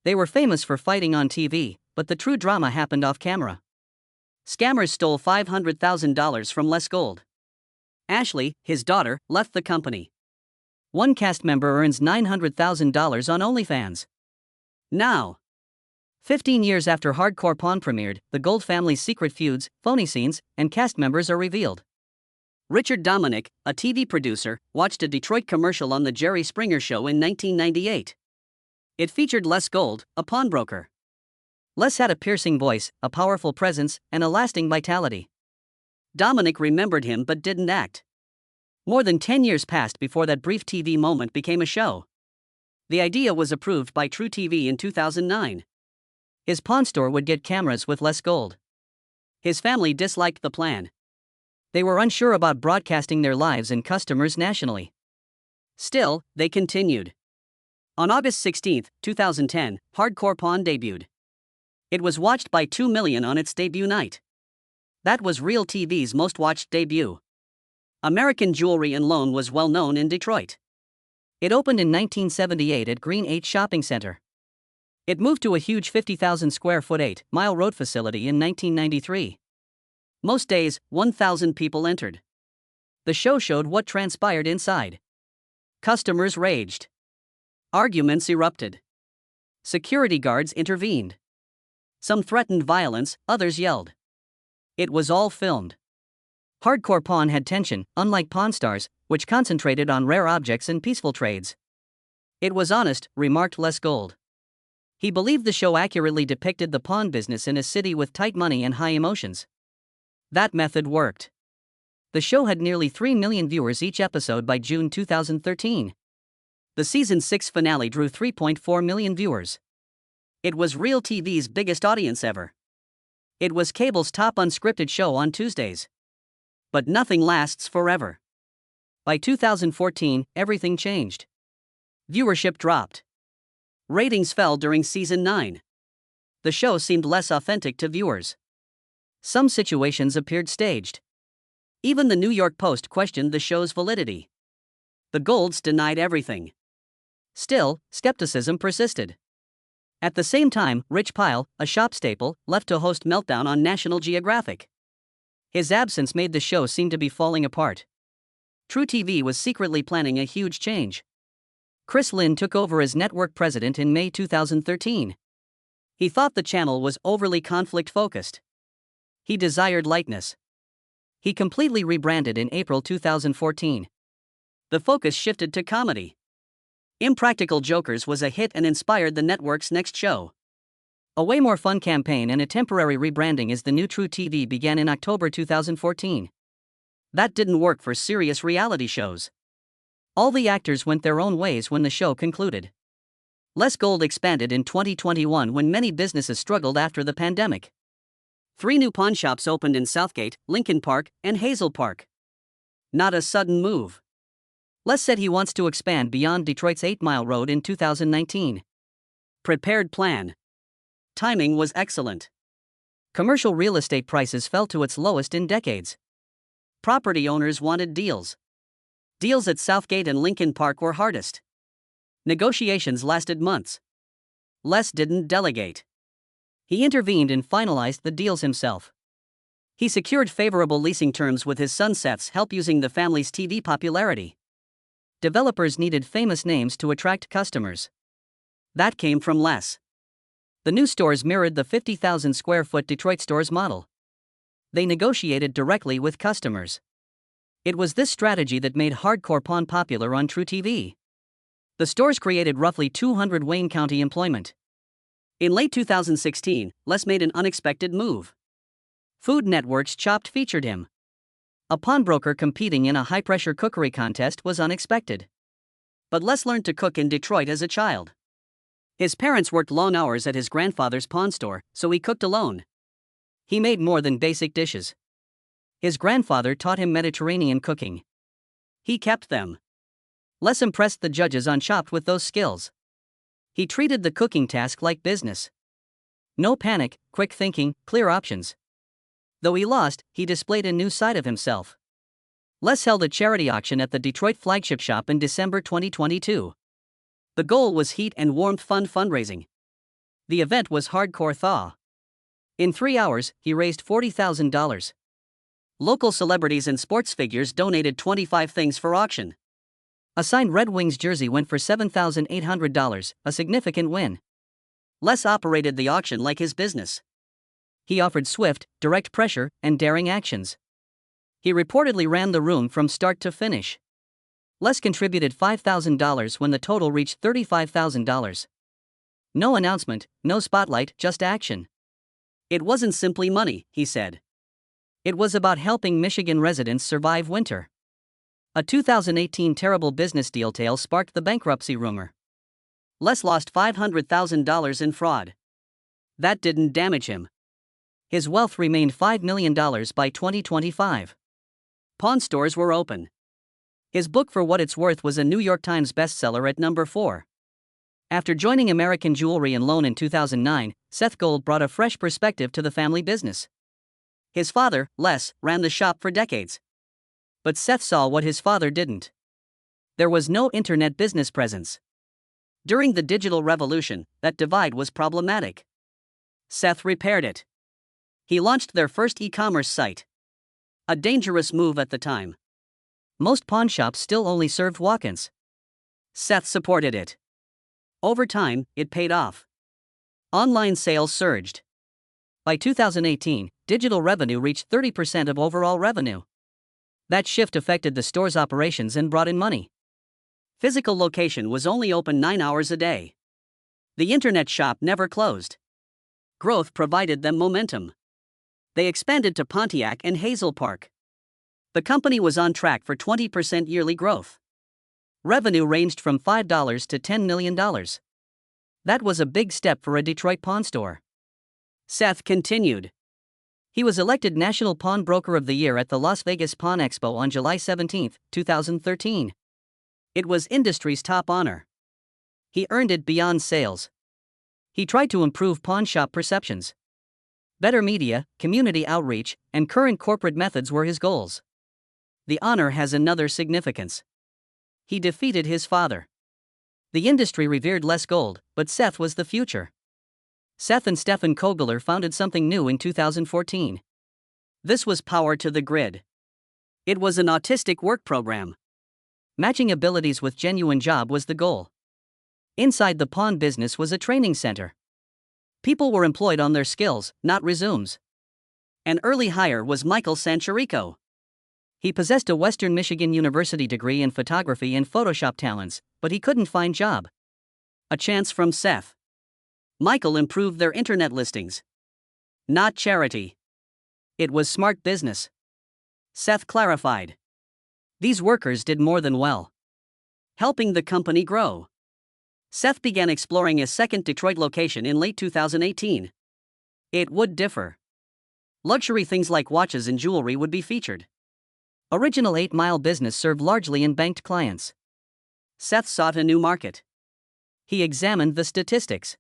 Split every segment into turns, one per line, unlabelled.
They were famous for fighting on TV, but the true drama happened off camera. Scammers stole $500,000 from Les Gold. Ashley, his daughter, left the company. One cast member earns $900,000 on OnlyFans. Now, 15 years after Hardcore Pawn premiered, the Gold family's secret feuds, phony scenes, and cast members are revealed. Richard Dominic, a TV producer, watched a Detroit commercial on The Jerry Springer Show in 1998. It featured Les Gold, a pawnbroker. Les had a piercing voice, a powerful presence, and a lasting vitality. Dominic remembered him but didn't act. More than 10 years passed before that brief TV moment became a show. The idea was approved by True TV in 2009. His pawn store would get cameras with Les Gold. His family disliked the plan. They were unsure about broadcasting their lives and customers nationally. Still, they continued. On August 16, 2010, Hardcore Pawn debuted. It was watched by 2 million on its debut night. That was Real TV's most watched debut. American Jewelry and Loan was well known in Detroit. It opened in 1978 at Green 8 Shopping Center. It moved to a huge 50,000 square foot 8-mile road facility in 1993. Most days, 1,000 people entered. The show showed what transpired inside. Customers raged. Arguments erupted. Security guards intervened. Some threatened violence, others yelled. It was all filmed. Hardcore Pawn had tension, unlike Pawn Stars, which concentrated on rare objects and peaceful trades. It was honest, remarked Les Gold. He believed the show accurately depicted the pawn business in a city with tight money and high emotions. That method worked. The show had nearly 3 million viewers each episode by June 2013. The season 6 finale drew 3.4 million viewers. It was Real TV's biggest audience ever. It was cable's top unscripted show on Tuesdays. But nothing lasts forever. By 2014, everything changed. Viewership dropped. Ratings fell during season 9. The show seemed less authentic to viewers. Some situations appeared staged. Even the New York Post questioned the show's validity. The Golds denied everything. Still, skepticism persisted. At the same time, Rich Pyle, a shop staple, left to host Meltdown on National Geographic. His absence made the show seem to be falling apart. True TV was secretly planning a huge change. Chris Lynn took over as network president in May 2013. He thought the channel was overly conflict-focused. He desired lightness. He completely rebranded in April 2014. The focus shifted to comedy. Impractical Jokers was a hit and inspired the network's next show. A way more fun campaign and a temporary rebranding as the new True TV began in October 2014. That didn't work for serious reality shows. All the actors went their own ways when the show concluded. Les Gold expanded in 2021 when many businesses struggled after the pandemic. 3 new pawn shops opened in Southgate, Lincoln Park, and Hazel Park. Not a sudden move. Les said he wants to expand beyond Detroit's 8-mile road in 2019. Prepared plan. Timing was excellent. Commercial real estate prices fell to its lowest in decades. Property owners wanted deals. Deals at Southgate and Lincoln Park were hardest. Negotiations lasted months. Les didn't delegate. He intervened and finalized the deals himself. He secured favorable leasing terms with his son Seth's help using the family's TV popularity. Developers needed famous names to attract customers. That came from Les. The new stores mirrored the 50,000 square foot Detroit stores model. They negotiated directly with customers. It was this strategy that made Hardcore Pawn popular on True TV. The stores created roughly 200 Wayne County employment. In late 2016, Les made an unexpected move. Food Network's Chopped featured him. A pawnbroker competing in a high-pressure cookery contest was unexpected. But Les learned to cook in Detroit as a child. His parents worked long hours at his grandfather's pawn store, so he cooked alone. He made more than basic dishes. His grandfather taught him Mediterranean cooking. He kept them. Les impressed the judges on Chopped with those skills. He treated the cooking task like business. No panic, quick thinking, clear options. Though he lost, he displayed a new side of himself. Les held a charity auction at the Detroit flagship shop in December 2022. The goal was heat and warmth fund fundraising. The event was hardcore thaw. In 3 hours, he raised $40,000. Local celebrities and sports figures donated 25 things for auction. A signed Red Wings jersey went for $7,800, a significant win. Les operated the auction like his business. He offered swift, direct pressure, and daring actions. He reportedly ran the room from start to finish. Les contributed $5,000 when the total reached $35,000. No announcement, no spotlight, just action. It wasn't simply money, he said. It was about helping Michigan residents survive winter. A 2018 terrible business deal sparked the bankruptcy rumor. Les lost $500,000 in fraud. That didn't damage him. His wealth remained $5 million by 2025. Pawn stores were open. His book For What It's Worth was a New York Times bestseller at number 4. After joining American Jewelry and Loan in 2009, Seth Gold brought a fresh perspective to the family business. His father, Les, ran the shop for decades. But Seth saw what his father didn't. There was no internet business presence. During the digital revolution, that divide was problematic. Seth repaired it. He launched their first e-commerce site. A dangerous move at the time. Most pawn shops still only served walk-ins. Seth supported it. Over time, it paid off. Online sales surged. By 2018, digital revenue reached 30% of overall revenue. That shift affected the store's operations and brought in money. Physical location was only open 9 hours a day. The internet shop never closed. Growth provided them momentum. They expanded to Pontiac and Hazel Park. The company was on track for 20% yearly growth. Revenue ranged from $5 to $10 million. That was a big step for a Detroit pawn store. Seth continued. He was elected National Pawnbroker of the Year at the Las Vegas Pawn Expo on July 17, 2013. It was industry's top honor. He earned it beyond sales. He tried to improve pawn shop perceptions. Better media, community outreach, and current corporate methods were his goals. The honor has another significance. He defeated his father. The industry revered Les Gold, but Seth was the future. Seth and Stephen Kogler founded something new in 2014. This was Power to the Grid. It was an autistic work program. Matching abilities with genuine job was the goal. Inside the pawn business was a training center. People were employed on their skills, not resumes. An early hire was Michael Sancherico. He possessed a Western Michigan University degree in photography and Photoshop talents, but he couldn't find job. A chance from Seth. Michael improved their internet listings. Not charity. It was smart business. Seth clarified. These workers did more than well. Helping the company grow. Seth began exploring a second Detroit location in late 2018. It would differ. Luxury things like watches and jewelry would be featured. Original 8 Mile business served largely in-banked clients. Seth sought a new market. He examined the statistics.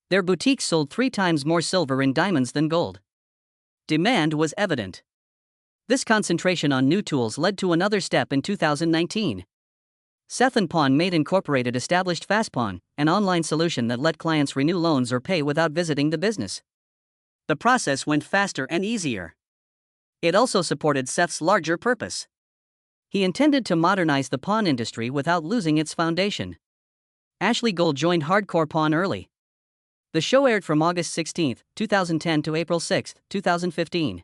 Their boutiques sold 3 times more silver and diamonds than gold. Demand was evident. This concentration on new tools led to another step in 2019. Seth and Pawn Made Incorporated established FastPawn, an online solution that let clients renew loans or pay without visiting the business. The process went faster and easier. It also supported Seth's larger purpose. He intended to modernize the pawn industry without losing its foundation. Ashley Gold joined Hardcore Pawn early. The show aired from August 16, 2010 to April 6, 2015.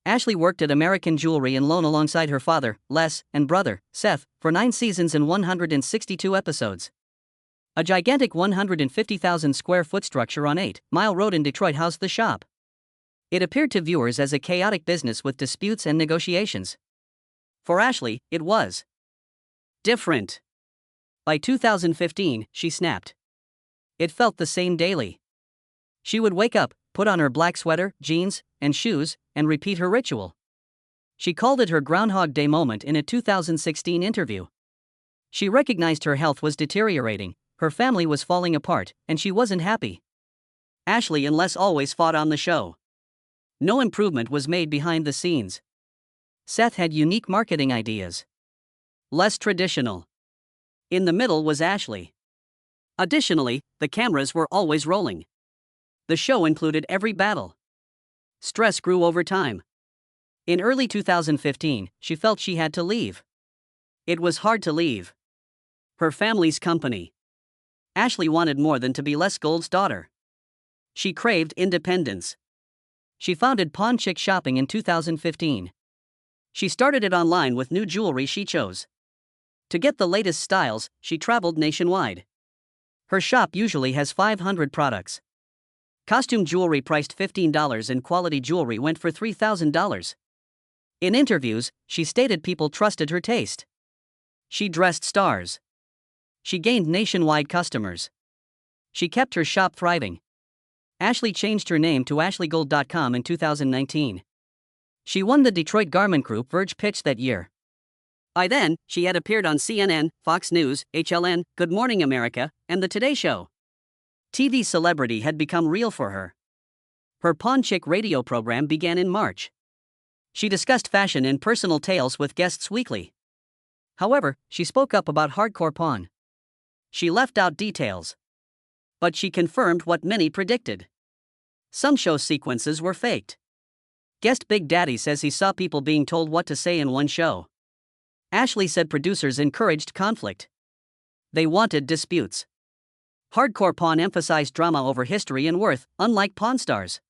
Ashley worked at American Jewelry and Loan alongside her father, Les, and brother, Seth, for 9 seasons and 162 episodes. A gigantic 150,000 square foot structure on 8 Mile Road in Detroit housed the shop. It appeared to viewers as a chaotic business with disputes and negotiations. For Ashley, it was different. By 2015, she snapped. It felt the same daily. She would wake up, put on her black sweater, jeans, and shoes, and repeat her ritual. She called it her Groundhog Day moment in a 2016 interview. She recognized her health was deteriorating, her family was falling apart, and she wasn't happy. Ashley and Les always fought on the show. No improvement was made behind the scenes. Seth had unique marketing ideas. Less traditional. In the middle was Ashley. Additionally, the cameras were always rolling. The show included every battle. Stress grew over time. In early 2015, she felt she had to leave. It was hard to leave her family's company. Ashley wanted more than to be Les Gold's daughter. She craved independence. She founded Pawn Chick Shopping in 2015. She started it online with new jewelry she chose. To get the latest styles, she traveled nationwide. Her shop usually has 500 products. Costume jewelry priced $15 and quality jewelry went for $3,000. In interviews, she stated people trusted her taste. She dressed stars. She gained nationwide customers. She kept her shop thriving. Ashley changed her name to ashleygold.com in 2019. She won the Detroit Garment Group Verge pitch that year. By then, she had appeared on CNN, Fox News, HLN, Good Morning America, and The Today Show. TV celebrity had become real for her. Her Pawn Chick radio program began in March. She discussed fashion and personal tales with guests weekly. However, she spoke up about hardcore pawn. She left out details. But she confirmed what many predicted. Some show sequences were faked. Guest Big Daddy says he saw people being told what to say in one show. Ashley said producers encouraged conflict. They wanted disputes. Hardcore pawn emphasized drama over history and worth, unlike Pawn Stars.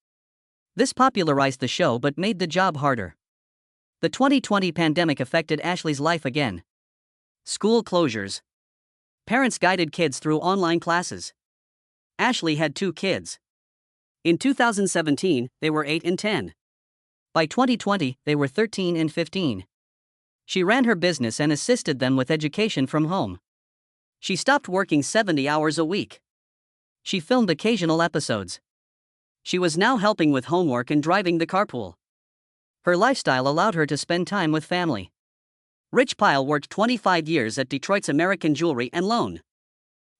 This popularized the show but made the job harder. The 2020 pandemic affected Ashley's life again. School closures. Parents guided kids through online classes. Ashley had 2 kids. In 2017, they were 8 and 10. By 2020, they were 13 and 15. She ran her business and assisted them with education from home. She stopped working 70 hours a week. She filmed occasional episodes. She was now helping with homework and driving the carpool. Her lifestyle allowed her to spend time with family. Rich Pyle worked 25 years at Detroit's American Jewelry and Loan.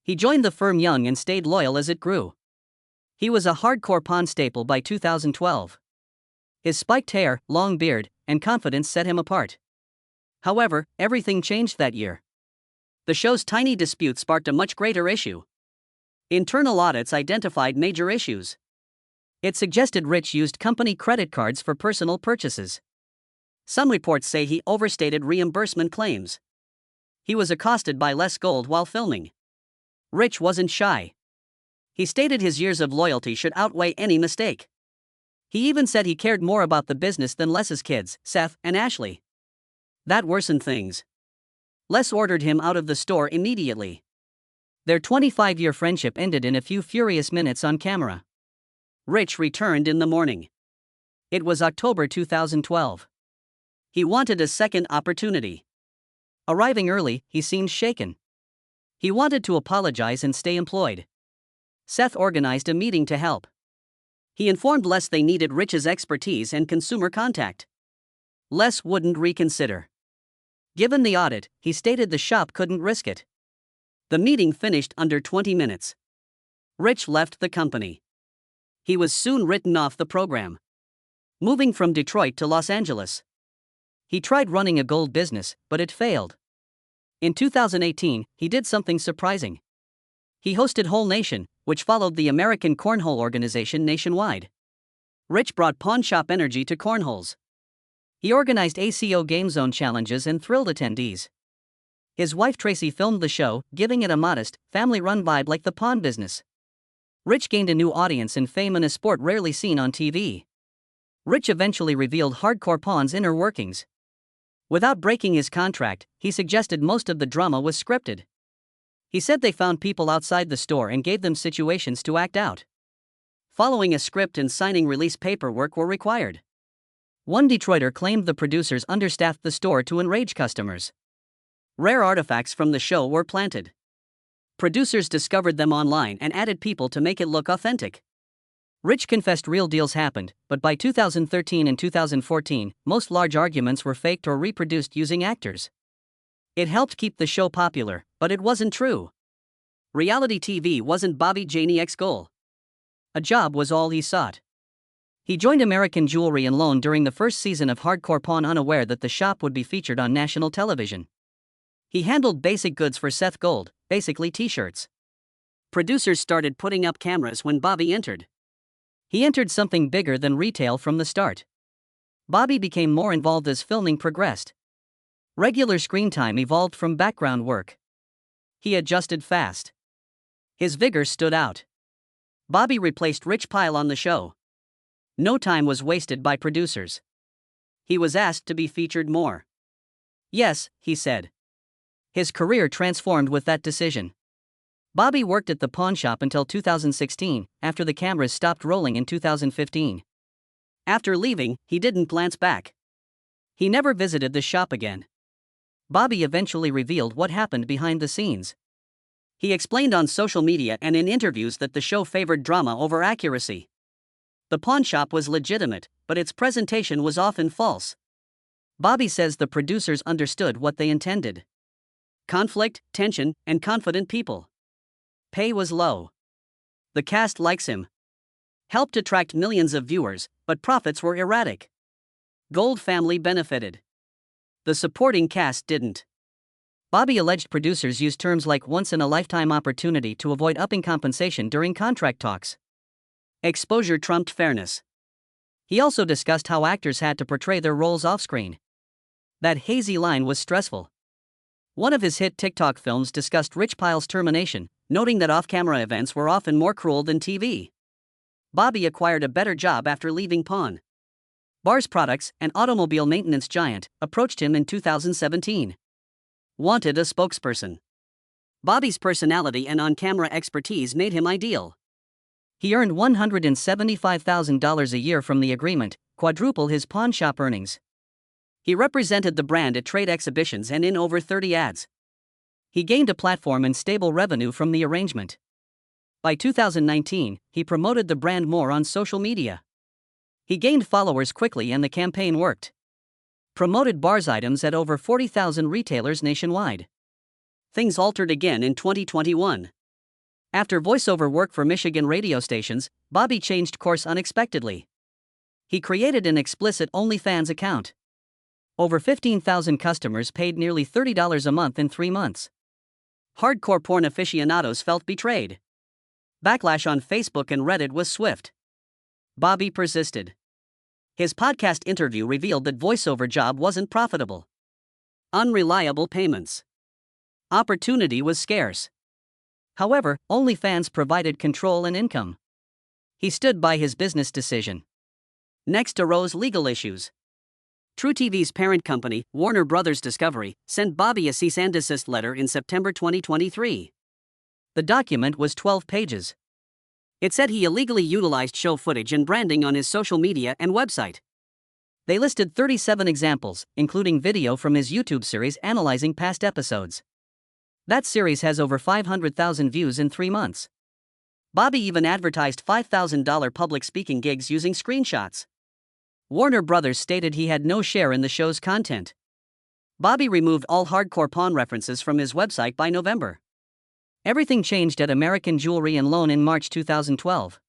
He joined the firm young and stayed loyal as it grew. He was a hardcore pawn staple by 2012. His spiked hair, long beard, and confidence set him apart. However, everything changed that year. The show's tiny dispute sparked a much greater issue. Internal audits identified major issues. It suggested Rich used company credit cards for personal purchases. Some reports say he overstated reimbursement claims. He was accosted by Les Gold while filming. Rich wasn't shy. He stated his years of loyalty should outweigh any mistake. He even said he cared more about the business than Les's kids, Seth and Ashley. That worsened things. Les ordered him out of the store immediately. Their 25-year friendship ended in a few furious minutes on camera. Rich returned in the morning. It was October 2012. He wanted a second opportunity. Arriving early, he seemed shaken. He wanted to apologize and stay employed. Seth organized a meeting to help. He informed Les they needed Rich's expertise and consumer contact. Les wouldn't reconsider. Given the audit, he stated the shop couldn't risk it. The meeting finished under 20 minutes. Rich left the company. He was soon written off the program. Moving from Detroit to Los Angeles. He tried running a gold business, but it failed. In 2018, he did something surprising. He hosted Whole Nation, which followed the American Cornhole organization nationwide. Rich brought pawn shop energy to cornholes. He organized ACO Game Zone challenges and thrilled attendees. His wife Tracy filmed the show, giving it a modest, family-run vibe like the pawn business. Rich gained a new audience and fame in a sport rarely seen on TV. Rich eventually revealed hardcore pawn's inner workings. Without breaking his contract, he suggested most of the drama was scripted. He said they found people outside the store and gave them situations to act out. Following a script and signing release paperwork were required. One Detroiter claimed the producers understaffed the store to enrage customers. Rare artifacts from the show were planted. Producers discovered them online and added people to make it look authentic. Rich confessed real deals happened, but by 2013 and 2014, most large arguments were faked or reproduced using actors. It helped keep the show popular, but it wasn't true. Reality TV wasn't Bobby Janiak's goal. A job was all he sought. He joined American Jewelry and Loan during the first season of Hardcore Pawn, unaware that the shop would be featured on national television. He handled basic goods for Seth Gold, basically t-shirts. Producers started putting up cameras when Bobby entered. He entered something bigger than retail from the start. Bobby became more involved as filming progressed. Regular screen time evolved from background work. He adjusted fast. His vigor stood out. Bobby replaced Rich Pyle on the show. No time was wasted by producers. He was asked to be featured more. Yes, he said. His career transformed with that decision. Bobby worked at the pawn shop until 2016, after the cameras stopped rolling in 2015. After leaving, he didn't glance back. He never visited the shop again. Bobby eventually revealed what happened behind the scenes. He explained on social media and in interviews that the show favored drama over accuracy. The pawn shop was legitimate, but its presentation was often false. Bobby says the producers understood what they intended: conflict, tension, and confident people. Pay was low. The cast likes him. Helped attract millions of viewers, but profits were erratic. Gold family benefited. The supporting cast didn't. Bobby alleged producers used terms like once-in-a-lifetime opportunity to avoid upping compensation during contract talks. Exposure trumped fairness. He also discussed how actors had to portray their roles off-screen. That hazy line was stressful. One of his hit TikTok films discussed Rich Pyle's termination, noting that off-camera events were often more cruel than TV. Bobby acquired a better job after leaving Pawn. Bars Products, an automobile maintenance giant, approached him in 2017. Wanted a spokesperson. Bobby's personality and on-camera expertise made him ideal. He earned $175,000 a year from the agreement, quadruple his pawn shop earnings. He represented the brand at trade exhibitions and in over 30 ads. He gained a platform and stable revenue from the arrangement. By 2019, he promoted the brand more on social media. He gained followers quickly and the campaign worked. Promoted Bars items at over 40,000 retailers nationwide. Things altered again in 2021. After voiceover work for Michigan radio stations, Bobby changed course unexpectedly. He created an explicit OnlyFans account. Over 15,000 customers paid nearly $30 a month in 3 months. Hardcore porn aficionados felt betrayed. Backlash on Facebook and Reddit was swift. Bobby persisted. His podcast interview revealed that voiceover job wasn't profitable. Unreliable payments. Opportunity was scarce. However, OnlyFans provided control and income. He stood by his business decision. Next arose legal issues. TruTV's parent company, Warner Bros. Discovery, sent Bobby a cease and desist letter in September 2023. The document was 12 pages. It said he illegally utilized show footage and branding on his social media and website. They listed 37 examples, including video from his YouTube series analyzing past episodes. That series has over 500,000 views in 3 months. Bobby even advertised $5,000 public speaking gigs using screenshots. Warner Bros. Stated he had no share in the show's content. Bobby removed all hardcore pawn references from his website by November. Everything changed at American Jewelry and Loan in March 2012.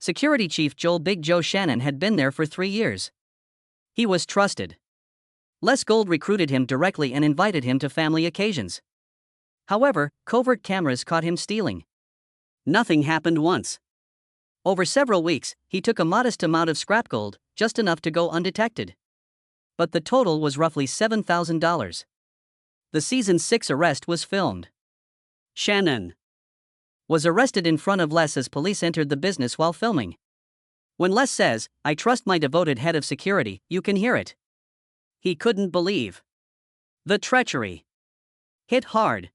Security Chief Big Joe Shannon had been there for 3 years. He was trusted. Les Gold recruited him directly and invited him to family occasions. However, covert cameras caught him stealing. Nothing happened once. Over several weeks, he took a modest amount of scrap gold, just enough to go undetected. But the total was roughly $7,000. The season 6 arrest was filmed. Shannon was arrested in front of Les as police entered the business while filming. When Les says, "I trust my devoted head of security," you can hear it. He couldn't believe. The treachery hit hard.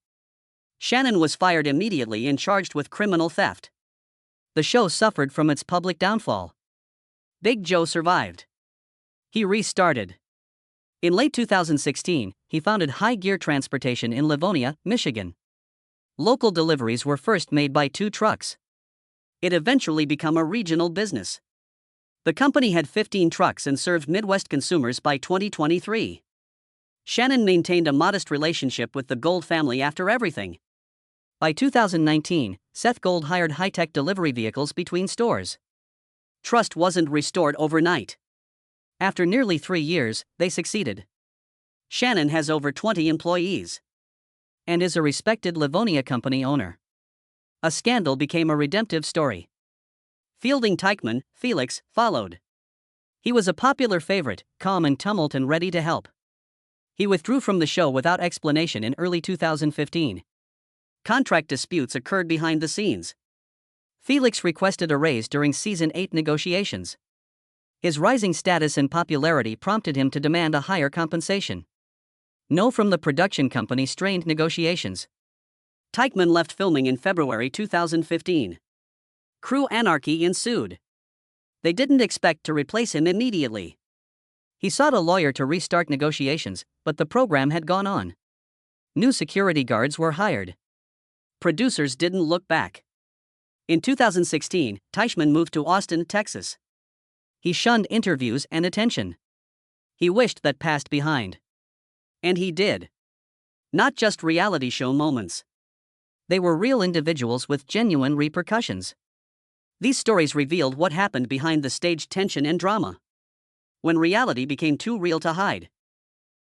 Shannon was fired immediately and charged with criminal theft. The show suffered from its public downfall. Big Joe survived. He restarted. In late 2016, he founded High Gear Transportation in Livonia, Michigan. Local deliveries were first made by 2 trucks. It eventually became a regional business. The company had 15 trucks and served Midwest consumers by 2023. Shannon maintained a modest relationship with the Gold family after everything. By 2019, Seth Gold hired high-tech delivery vehicles between stores. Trust wasn't restored overnight. After nearly 3 years, they succeeded. Shannon has over 20 employees and is a respected Livonia company owner. A scandal became a redemptive story. Fielding Teichmann, Felix, followed. He was a popular favorite, calm in tumult and ready to help. He withdrew from the show without explanation in early 2015. Contract disputes occurred behind the scenes. Felix requested a raise during season 8 negotiations. His rising status and popularity prompted him to demand a higher compensation. No from the production company strained negotiations. Teichmann left filming in February 2015. Crew anarchy ensued. They didn't expect to replace him immediately. He sought a lawyer to restart negotiations, but the program had gone on. New security guards were hired. Producers didn't look back. In 2016, Teichmann moved to Austin, Texas. He shunned interviews and attention. He wished that passed behind. And he did. Not just reality show moments. They were real individuals with genuine repercussions. These stories revealed what happened behind the stage tension and drama. When reality became too real to hide.